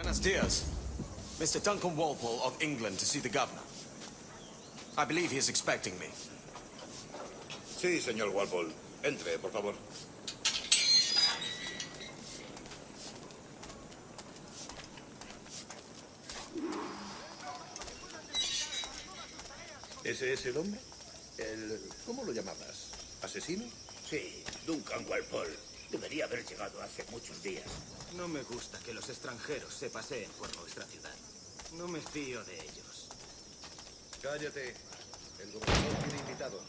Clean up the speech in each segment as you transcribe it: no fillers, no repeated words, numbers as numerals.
Buenos dias. Mr. Duncan Walpole of England to see the governor. I believe he is expecting me. Sí, señor Walpole. Entre, por favor. ¿Ese es el hombre? ¿Cómo lo llamabas? ¿Asesino? Sí, Duncan Walpole. Debería haber llegado hace muchos días. No me gusta que los extranjeros se paseen por nuestra ciudad. No me fío de ellos. Cállate. El gobernador tiene invitado.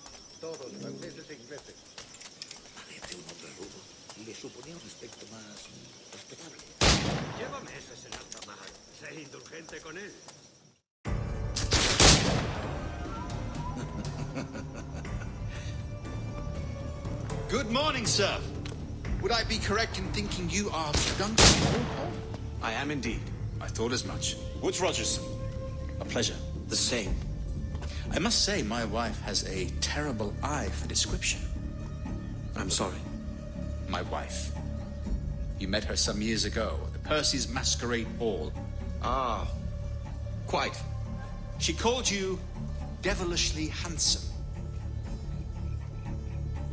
Todos franceses e ingleses. Parece un hombre rudo. Le suponía un aspecto más respetable. Llévame ese señor Tamar. Sé indulgente con él. Good morning, sir. Would I be correct in thinking you are Duncan Walpole? I am indeed. I thought as much. Woods Rogers. A pleasure. The same. I must say, my wife has a terrible eye for description. I'm sorry. My wife. You met her some years ago at the Percy's Masquerade Ball. Ah, quite. She called you devilishly handsome.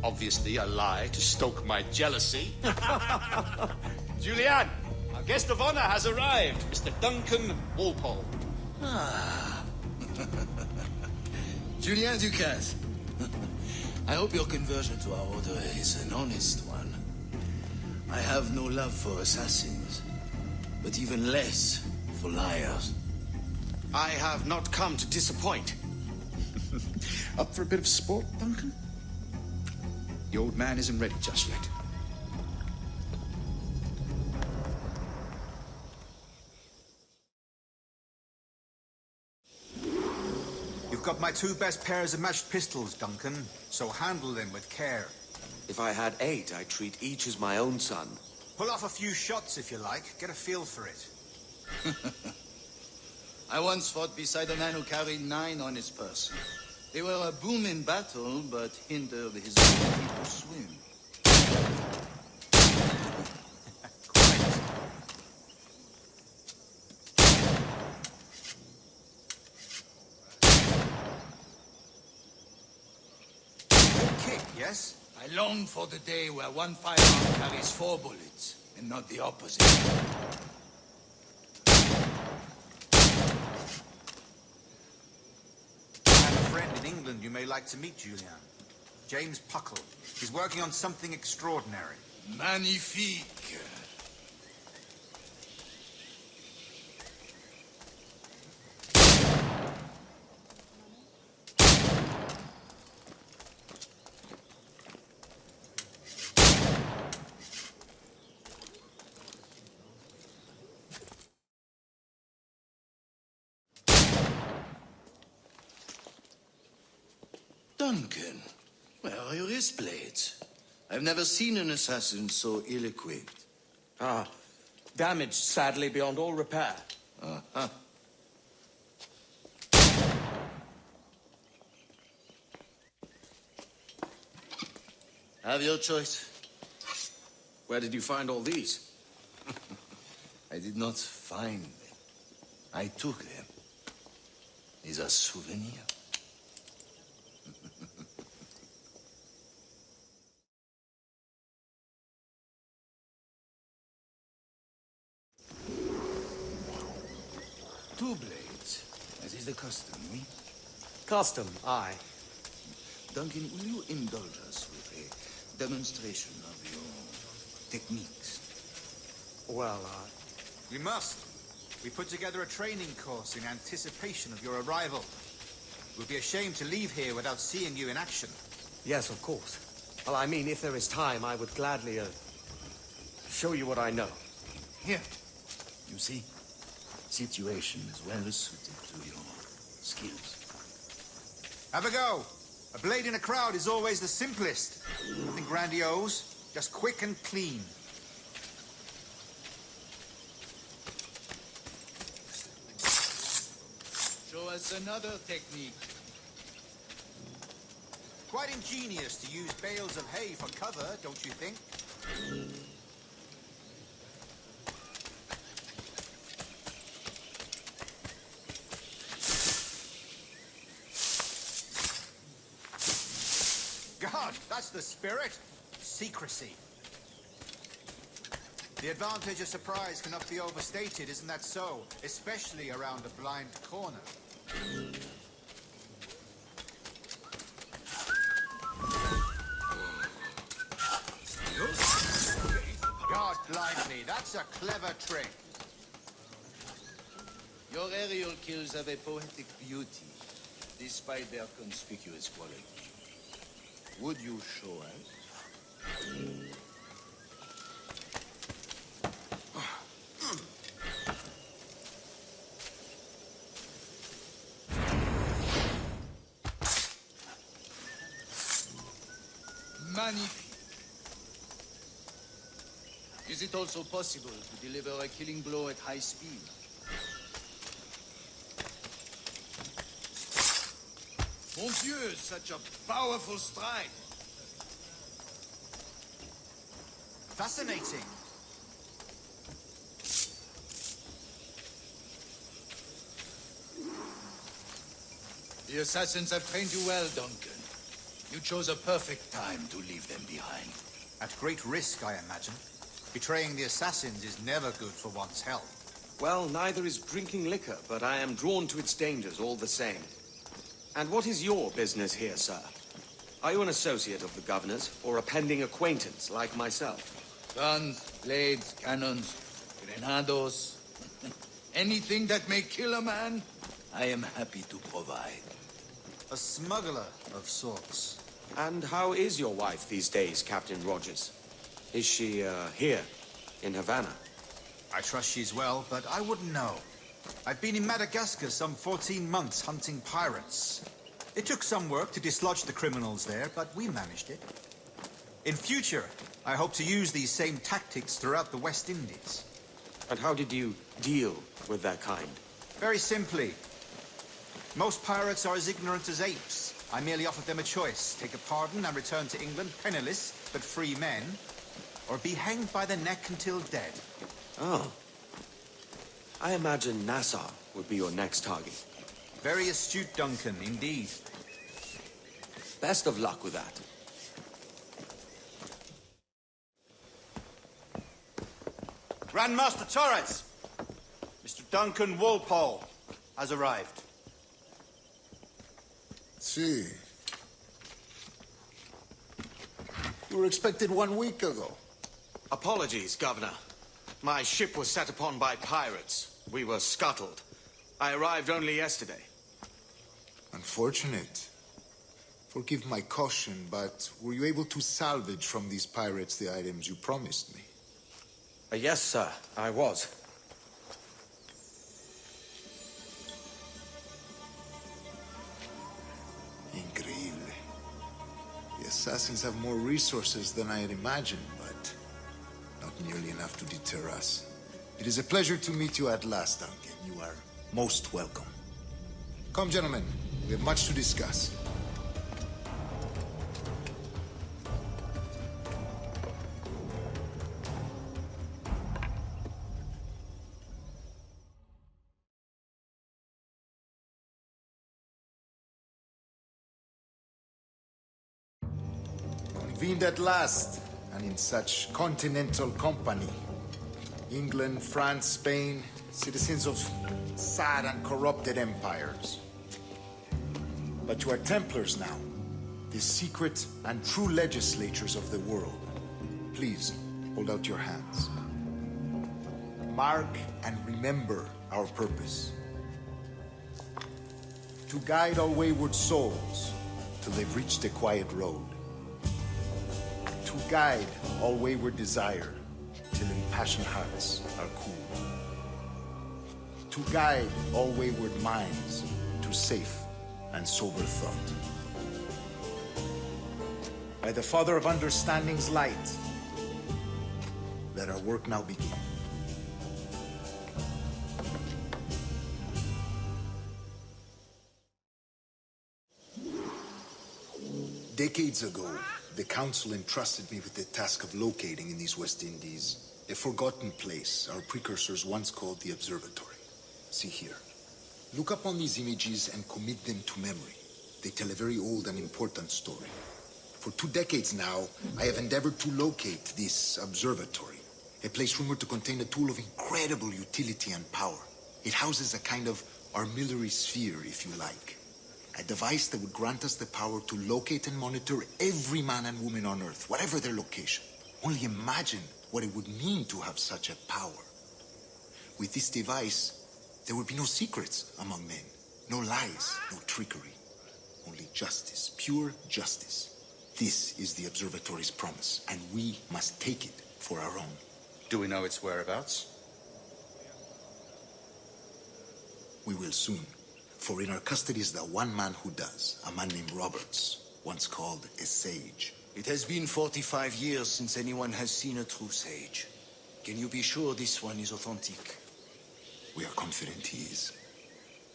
Obviously a lie to stoke my jealousy. Julianne, our guest of honor has arrived, Mr. Duncan Walpole. Ah. Julien Ducasse. I hope your conversion to our order is an honest one. I have no love for assassins, but even less for liars. I have not come to disappoint. Up for a bit of sport, Duncan? The old man isn't ready just yet. You've got my 2 best pairs of matched pistols, Duncan, so handle them with care. If I had 8, I'd treat each as my own son. Pull off a few shots if you like. Get a feel for it. I once fought beside a man who carried 9 on his person. They were a boom in battle, but hindered his ability to swim. Good kick, yes? I long for the day where one firearm carries 4 bullets, and not the opposite. In England, you may like to meet Julian. James Puckle. He's working on something extraordinary. Magnifique. Duncan, where are your wrist blades? I've never seen an assassin so ill-equipped. Ah, damaged sadly beyond all repair. Uh-huh. Have your choice. Where did you find all these? I did not find them. I took them. These are souvenirs. Two blades, as is the custom, oui? Custom, aye. Duncan, will you indulge us with a demonstration of your techniques? Well, We must. We put together a training course in anticipation of your arrival. We'll be ashamed to leave here without seeing you in action. yes, of course. Well, I mean, if there is time, I would gladly, show you what I know. Here. You see? Situation is well suited to your skills. Have a go. A blade in a crowd is always the simplest. Nothing grandiose, just quick and clean. Show us another technique. Quite ingenious to use bales of hay for cover, don't you think? God, that's the spirit. Secrecy. The advantage of surprise cannot be overstated, isn't that so? Especially around a blind corner. God blind me, that's a clever trick. Your aerial kills have a poetic beauty, despite their conspicuous quality. Would you show us? Magnifique. Is it also possible to deliver a killing blow at high speed? Mon Dieu, such a powerful strike! Fascinating. The assassins have trained you well, Duncan. You chose a perfect time to leave them behind. At great risk, I imagine. Betraying the assassins is never good for one's health. Well, neither is drinking liquor, but I am drawn to its dangers all the same. And what is your business here, sir? Are you an associate of the governor's, or a pending acquaintance like myself? Guns, blades, cannons, grenados, anything that may kill a man, I am happy to provide. A smuggler of sorts. And how is your wife these days, Captain Rogers? Is she, here, in Havana? I trust she's well, but I wouldn't know. I've been in Madagascar some 14 months hunting pirates. It took some work to dislodge the criminals there, but we managed it. In future, I hope to use these same tactics throughout the West Indies. And how did you deal with that kind? Very simply. Most pirates are as ignorant as apes. I merely offered them a choice. Take a pardon and return to England penniless, but free men, or be hanged by the neck until dead. Oh. I imagine Nassau would be your next target. Very astute, Duncan, indeed. Best of luck with that. Grandmaster Torres! Mr. Duncan Walpole has arrived. See. We were expected 1 week ago. Apologies, Governor. My ship was set upon by pirates. We were scuttled. I arrived only yesterday. Unfortunate. Forgive my caution, but were you able to salvage from these pirates the items you promised me? Yes, sir, I was. Increíble. The assassins have more resources than I had imagined, but not nearly enough to deter us. It is a pleasure to meet you at last, Duncan. You are most welcome. Come, gentlemen. We have much to discuss. Convened at last, and in such continental company. England, France, Spain, citizens of sad and corrupted empires. But you are Templars now, the secret and true legislators of the world. Please, hold out your hands. Mark and remember our purpose. To guide all wayward souls till they've reached the quiet road. To guide all wayward desire till impassioned hearts are cool. To guide all wayward minds to safe and sober thought. By the Father of Understanding's light, let our work now begin. Decades ago, the Council entrusted me with the task of locating in these West Indies a forgotten place our precursors once called the Observatory. See here. Look upon these images and commit them to memory. They tell a very old and important story. For 2 decades now, I have endeavored to locate this observatory, a place rumored to contain a tool of incredible utility and power. It houses a kind of armillary sphere, if you like. A device that would grant us the power to locate and monitor every man and woman on Earth, whatever their location. Only imagine what it would mean to have such a power. With this device, there would be no secrets among men, no lies, no trickery. Only justice, pure justice. This is the observatory's promise, and we must take it for our own. Do we know its whereabouts? We will soon. For in our custody is the one man who does, a man named Roberts, once called a sage. It has been 45 years since anyone has seen a true sage. Can you be sure this one is authentic? We are confident he is.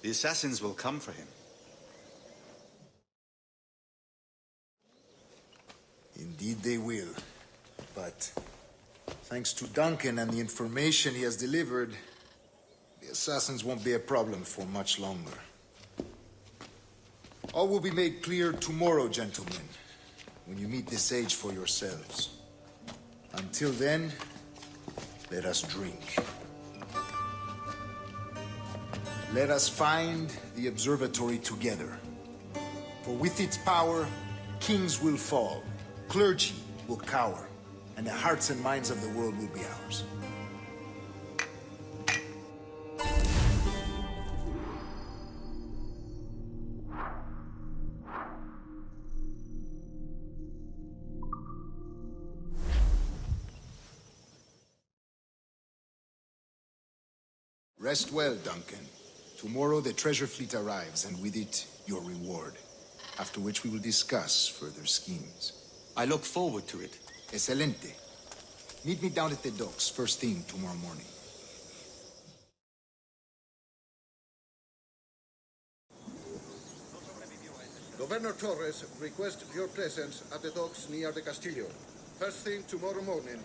The assassins will come for him. Indeed they will. But thanks to Duncan and the information he has delivered, the assassins won't be a problem for much longer. All will be made clear tomorrow, gentlemen, when you meet the sage for yourselves. Until then, let us drink. Let us find the observatory together. For with its power, kings will fall, clergy will cower, and the hearts and minds of the world will be ours. Rest well, Duncan. Tomorrow the treasure fleet arrives, and with it, your reward. After which we will discuss further schemes. I look forward to it. Excelente. Meet me down at the docks first thing tomorrow morning. Governor Torres requests your presence at the docks near the Castillo. First thing tomorrow morning.